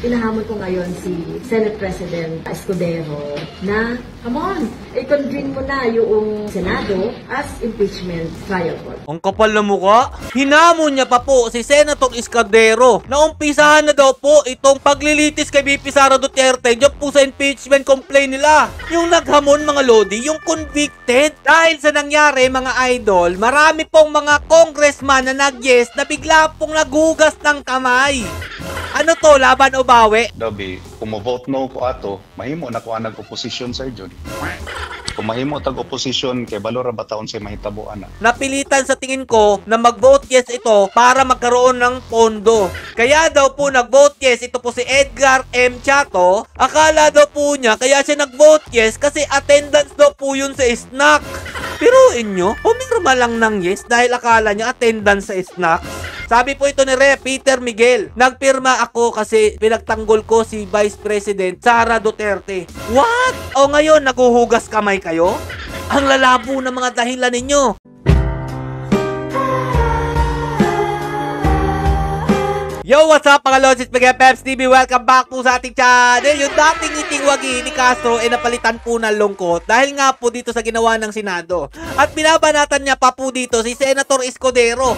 hinahamon ko ngayon si Senate President Escudero na, come on, i-convene mo na yung Senado as impeachment trial court. Ang kapal na mukha. Hinamon niya pa po si Senator Escudero na umpisahan na daw po itong paglilitis kay VP Sara Duterte diyan po sa impeachment complaint nila. Yung naghamon mga lodi, yung convicted. Dahil sa nangyari mga idol, marami pong mga congressman na nag-yes na bigla pong nagugas ng kamay. Ano to, laban o bawi? Dabi, kung mo-vote no ko ato, mahimo na ko anang oposisyon sir John. Kung mahimo tag oposisyon kay balora ba taon sa mahitabuan na. Napilitan sa tingin ko na mag-vote yes ito para magkaroon ng pondo. Kaya daw po nag-vote yes ito po si Edgar M. Chato. Akala daw po niya kaya siya nag-vote yes kasi attendance daw po yun sa snack. Pero inyo, pumirma lang ng yes dahil akala niya attendance sa snack. Sabi po ito ni Rep. Peter Miguel, nagpirma ako kasi pinagtanggol ko si Vice President Sara Duterte. What? O ngayon, naguhugas kamay kayo? Ang lalabo ng mga dahilan ninyo. Yo, what's up mga lods? It's Miguel Peps TV. Welcome back po sa ating channel. Yung dating itingwagi ni Castro ay napalitan po ng lungkot dahil nga po dito sa ginawa ng Senado. At binabanatan niya pa po dito si Senator Escudero.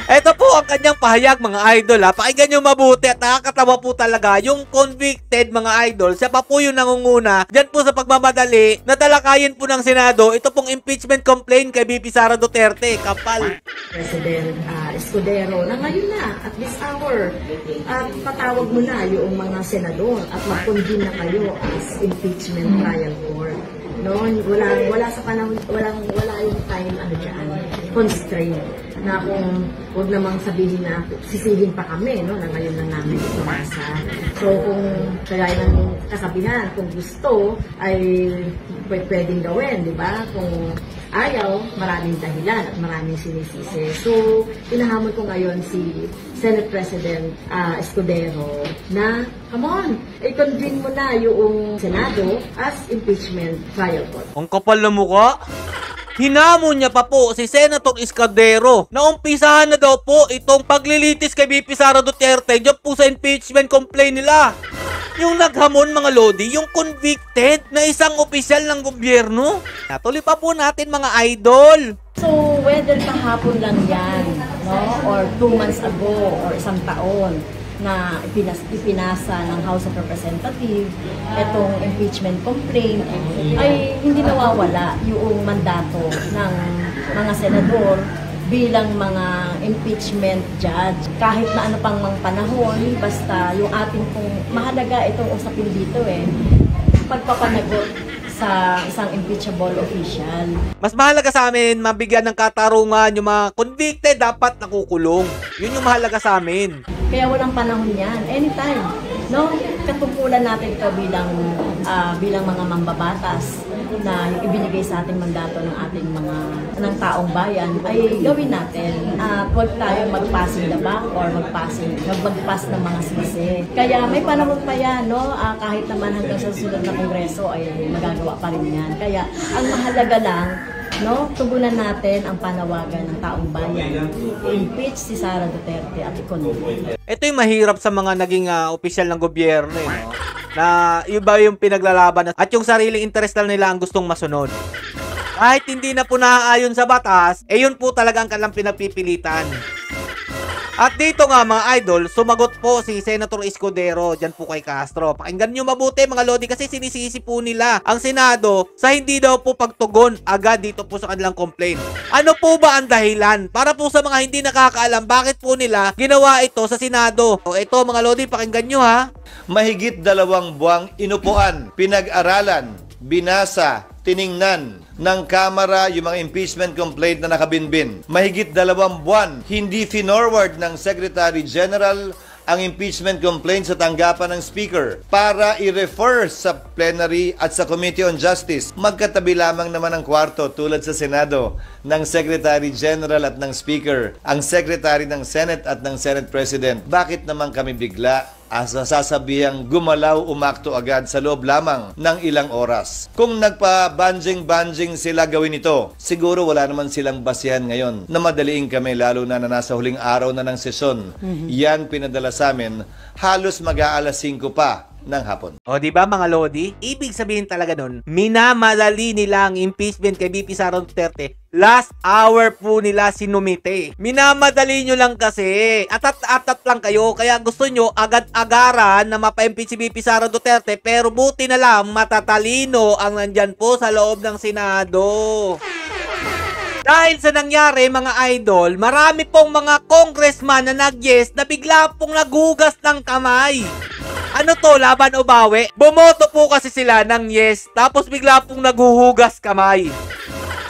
Ito po ang kanyang pahayag mga idol ha. Pakinggan nyo mabuti at nakakatawa po talaga yung convicted mga idol. Siya pa po yung nangunguna dyan po sa pagmamadali na talakayin po ng Senado. Ito pong impeachment complaint kay VP Sara Duterte. Kapal. President Escudero na ngayon na at this hour patawag mo na yung mga senador at mag-convene na kayo as impeachment trial court. No, wala sa panahon, wala yung time constraint na kung huwag namang sabihin na sisihin pa kami, no, na ngayon lang namin ito masa. So kung kaya ng kasabihan, kung gusto ay pwedeng gawin, di ba? Kung ayaw, maraming dahilan at maraming sinisisi. So hinahamon ko ngayon si Senate President Escudero na, come on, i-convene mo na yung Senado as impeachment trial court. Ang kapal na mukha. Hinamon niya pa po si Senator Escudero na umpisahan na daw po itong paglilitis kay VP Sara Duterte diyan po sa impeachment complaint nila. Yung naghamon mga lodi, yung convicted na isang opisyal ng gobyerno. Natuloy pa po natin mga idol. So whether kahapon lang yan, no, or 2 months ago or isang taon na ipinasa ng House of Representatives itong impeachment complaint, ay hindi nawawala yung mandato ng mga senador bilang mga impeachment judge. Kahit na ano pang mga panahon, basta yung ating pong mahalaga itong usapin dito pagpapanagot sa isang impeachable official. Mas mahalaga sa amin, mabigyan ng katarungan yung mga convicted dapat nakukulong. Yun yung mahalaga sa amin. Kaya walang panahon yan. Anytime. No? Katungkulan natin ito bilang mga mambabatas na ibinigay sa ating mandato ng taong bayan ay gawin natin. Huwag tayo mag-passing the buck or mag-pass ng mga sisi. Kaya may panahon pa yan, no? Kahit naman hanggang sa susunod na kongreso ay magagawa pa rin yan. Kaya ang mahalaga lang, no, tugunan natin ang panawagan ng taong bayan. Impeach si Sara Duterte at i-convict. Ito yung mahirap sa mga naging opisyal ng gobyerno, no? Na iba yung pinaglalaban at yung sariling interest lang nila ang gustong masunod. Kahit hindi na po naaayon sa batas, yun po talaga ang kanilang pinagpipilitan. At dito nga mga idol, sumagot po si Senator Escudero dyan po kay Castro. Pakinggan nyo mabuti mga lodi kasi sinisisi po nila ang Senado sa hindi daw po pagtugon agad dito po sa kanilang complaint. Ano po ba ang dahilan? Para po sa mga hindi nakakaalam, bakit po nila ginawa ito sa Senado? O ito mga lodi, pakinggan nyo ha. Mahigit 2 buwang inupuan, pinag-aralan, binasa, tiningnan ng Kamara yung mga impeachment complaint na nakabinbin. Mahigit 2 buwan, hindi finorward ng Secretary General ang impeachment complaint sa tanggapan ng Speaker para i-refer sa plenary at sa Committee on Justice. Magkatabi lamang naman ang kwarto tulad sa Senado ng Secretary General at ng Speaker, ang Secretary ng Senate at ng Senate President. Bakit naman kami bigla as nasasabihang gumalaw umakto agad sa loob lamang ng ilang oras. Kung nagpa-banjing-banjing sila gawin ito, siguro wala naman silang basihan ngayon na madaliin kami lalo na nasa huling araw na ng sesyon. Yan pinadala sa amin halos mag-aalas 5 pa ng hapon. O, di ba mga Lodi? Ibig sabihin talaga nun, minamadali nila ang impeachment kay VP Sara Duterte. Last hour po nila sinumite. Minamadali nyo lang kasi. Atat-atat lang kayo. Kaya gusto nyo agad-agaran na mapa-impeach si VP Sara Duterte. Pero buti na lang matatalino ang nandyan po sa loob ng Senado. Dahil sa nangyari mga idol, marami pong mga congressman na nag-yes na bigla pong nagugas ng kamay. Ano to, laban o bawi? Bumoto po kasi sila ng yes, tapos bigla pong naghuhugas kamay.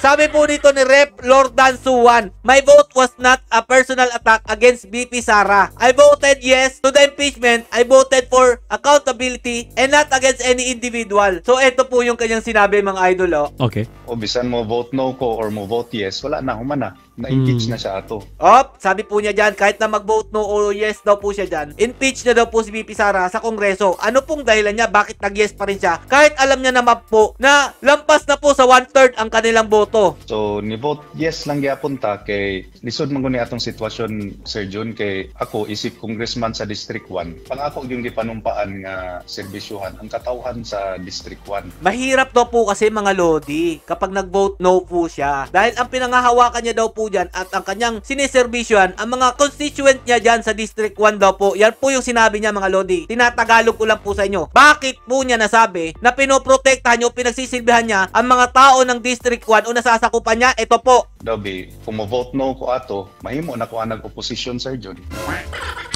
Sabi po nito ni Rep. Lordan Suwan, my vote was not a personal attack against VP Sara. I voted yes to the impeachment. I voted for accountability and not against any individual. So, ito po yung kanyang sinabi mga idol. Okay. O bisan mo vote no ko or mo vote yes, wala na, humana. Na-impeach na siya ato. Sabi po niya dyan, kahit na mag-vote no o yes daw po siya dyan, impeach na daw po si VP Sara sa Kongreso. Ano pong dahilan niya? Bakit nag-yes pa rin siya? Kahit alam niya naman po na lampas na po sa 1/3 ang kanilang boto. So, ni-vote yes lang gyapon ta kay lisod man guni atong sitwasyon, Sir Jun, kay ako isip congressman sa District 1. Pang ako yung gipanumpaan nga serbisyuhan ang katawhan sa District 1. Mahirap daw po kasi mga Lodi kapag nag-vote no po siya. Dahil ang pinangahawakan niya daw po dyan at ang kanyang siniservisyohan, ang mga constituent niya dyan sa District 1 daw po. Yan po yung sinabi niya mga Lodi. Tinatagalog ko lang po sa inyo. Bakit po niya nasabi na pinoprotektahan niyo, pinagsisilbihan niya ang mga tao ng District 1 o nasasakupan niya? Ito po. Dabi, kung mo-vote no ko ato, mahimo na ko ang nag-opposition, Sir Jun.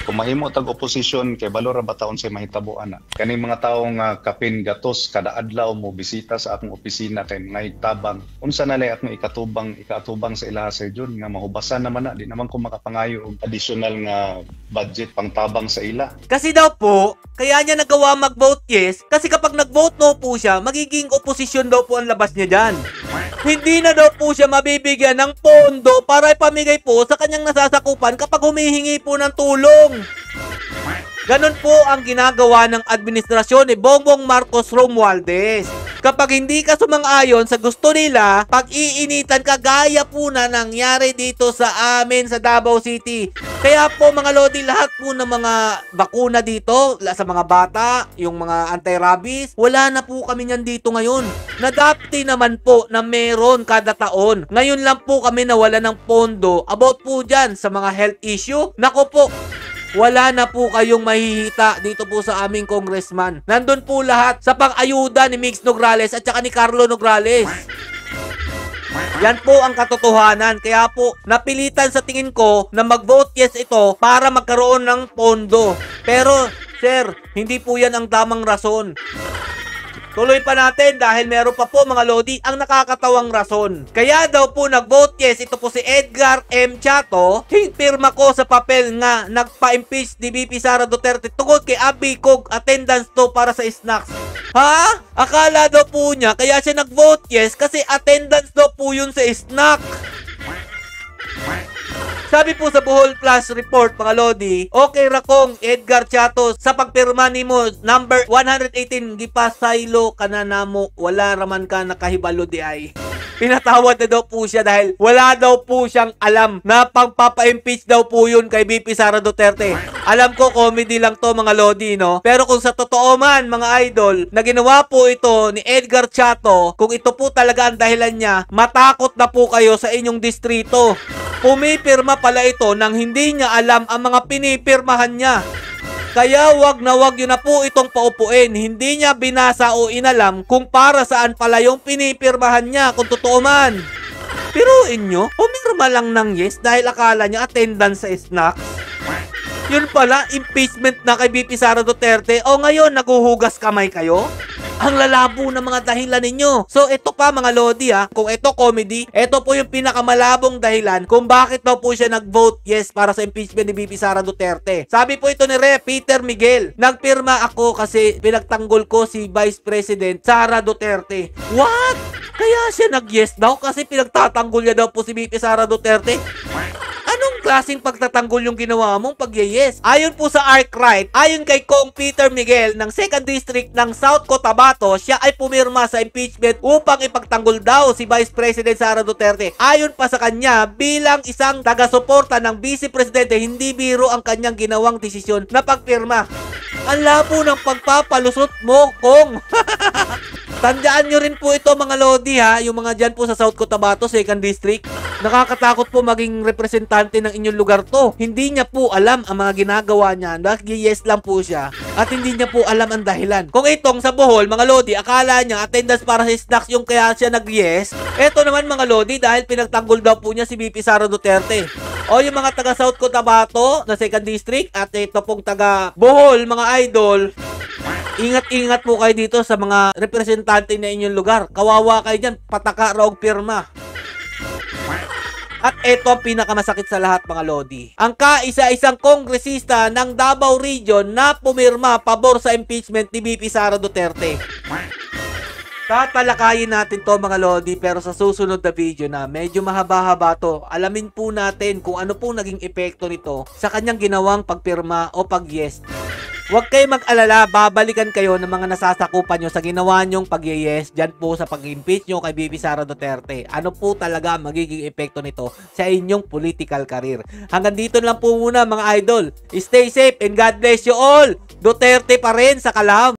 Kung mahimo tag-opposition, kay balora ba taon sa mahitabuan na. Kani mga taong kapin gatos, kada adlaw mo bisita sa akong opisina kay mga itabang. Unsa na lay akong ikatubang sa ilaha, Sir Jun, nga mahubasan naman na. Di naman ko makapangayo og additional nga budget pang tabang sa ila. Kasi daw po, kaya niya nagawa mag-vote yes, kasi kapag nag-vote no po siya, magiging opposition daw po ang labas niya dyan. Hindi na daw po siya mabibigyan ng pondo para ipamigay po sa kanyang nasasakupan kapag humihingi po ng tulong. Ganon po ang ginagawa ng administrasyon ni Bongbong Marcos Romualdez. Kapag hindi ka sumang-ayon sa gusto nila, pag-iinitan ka gaya po na nangyari dito sa amin sa Davao City. Kaya po mga Lodi, lahat po ng mga bakuna dito, sa mga bata, yung mga anti-rabies, wala na po kami nyan dito ngayon. Nadapti naman po na meron kada taon. Ngayon lang po kami nawala ng pondo about po dyan sa mga health issue. Nako po, wala na po kayong mahihita dito po sa aming congressman. Nandun po lahat sa pang-ayuda ni Mix Nograles at saka ni Carlo Nograles. Yan po ang katotohanan. Kaya po, napilitan sa tingin ko na mag-vote yes ito para magkaroon ng pondo. Pero, sir, hindi po yan ang tamang rason. Tuloy pa natin dahil meron pa po mga Lodi ang nakakatawang rason. Kaya daw po nag-vote yes ito po si Edgar M. Chato. Pirma ko sa papel nga nagpa-impeach ni VP Sara Duterte tungkol kay Abby Cog attendance to para sa snacks. Ha? Akala daw po niya kaya siya nag-vote yes kasi attendance daw po yun sa snack. Sabi po sa Bohol Plus Report, mga Lodi, okay ra kong Edgar Chato sa pagpirma nimo number 118 gipasaylo kana namo wala raman ka nakahibalo di ay. Pinatawad na daw po siya dahil wala daw po siyang alam na pagpapa-impeach daw po yun kay VP Sara Duterte. Alam ko comedy lang to mga Lodi, no? Pero kung sa totoo man mga idol na ginawa po ito ni Edgar Chato, kung ito po talaga ang dahilan niya, matakot na po kayo sa inyong distrito. Pumipirma pala ito nang hindi niya alam ang mga pinipirmahan niya. Kaya wag yun na po itong paupuin. Hindi niya binasa o inalam kung para saan pala yung pinipirmahan niya kung totoo man. Piruin nyo, pumirma lang ng yes dahil akala niya attendance sa snacks. Yun pala, impeachment na kay VP Sara Duterte. O ngayon, naguhugas kamay kayo? Ang lalabo ng mga dahilan ninyo. So, ito pa mga Lodi kung ito comedy, ito po yung pinakamalabong dahilan kung bakit daw po siya nag-vote yes para sa impeachment ni VP Sara Duterte. Sabi po ito ni Rep. Peter Miguel, nagpirma ako kasi pinagtanggol ko si Vice President Sara Duterte. What? Kaya siya nag-yes daw kasi pinagtatanggol niya daw po si VP Sara Duterte? Anong klaseng pagtatanggol yung ginawa mong pag-yes? Ayon po sa ArcRight, ayon kay Kong Peter Miguel ng 2nd District ng South Cotabato, siya ay pumirma sa impeachment upang ipagtanggol daw si Vice President Sara Duterte. Ayon pa sa kanya, bilang isang taga-suporta ng Vice Presidente, hindi biro ang kanyang ginawang desisyon na pagpirma. Ang labo ng pagpapalusot mo, Kong. Tandaan nyo rin po ito mga Lodi ha, yung mga dyan po sa South Cotabato, 2nd District. Nakakatakot po maging representante ng inyong lugar to. Hindi niya po alam ang mga ginagawa niya. Nag-yes lang po siya. At hindi niya po alam ang dahilan. Kung itong sa Bohol, mga Lodi, akala niya attendance para sa snacks yung kaya siya nag-yes. Ito naman mga Lodi, dahil pinagtanggol daw po niya si VP Sara Duterte. O yung mga taga South Cotabato na 2nd District at ito pong taga Bohol, mga idol, ingat-ingat po kayo dito sa mga representante na inyong lugar. Kawawa kayo dyan, pataka raw pirma. At ito ang pinakamasakit sa lahat mga Lodi. Ang kaisa-isang kongresista ng Davao Region na pumirma pabor sa impeachment ni VP Sara Duterte. Tatalakayin natin to mga Lodi, pero sa susunod na video na medyo mahaba-haba to. Alamin po natin kung ano po naging epekto nito sa kanyang ginawang pagpirma o pag-yes. Huwag kayo mag-alala, babalikan kayo ng mga nasasakupan nyo sa ginawa nyong pag-yes dyan po sa pag-impeach nyo kay VP Sara Duterte. Ano po talaga magiging epekto nito sa inyong political career. Hanggang dito lang po muna mga idol. Stay safe and God bless you all. Duterte pa rin sa kalam.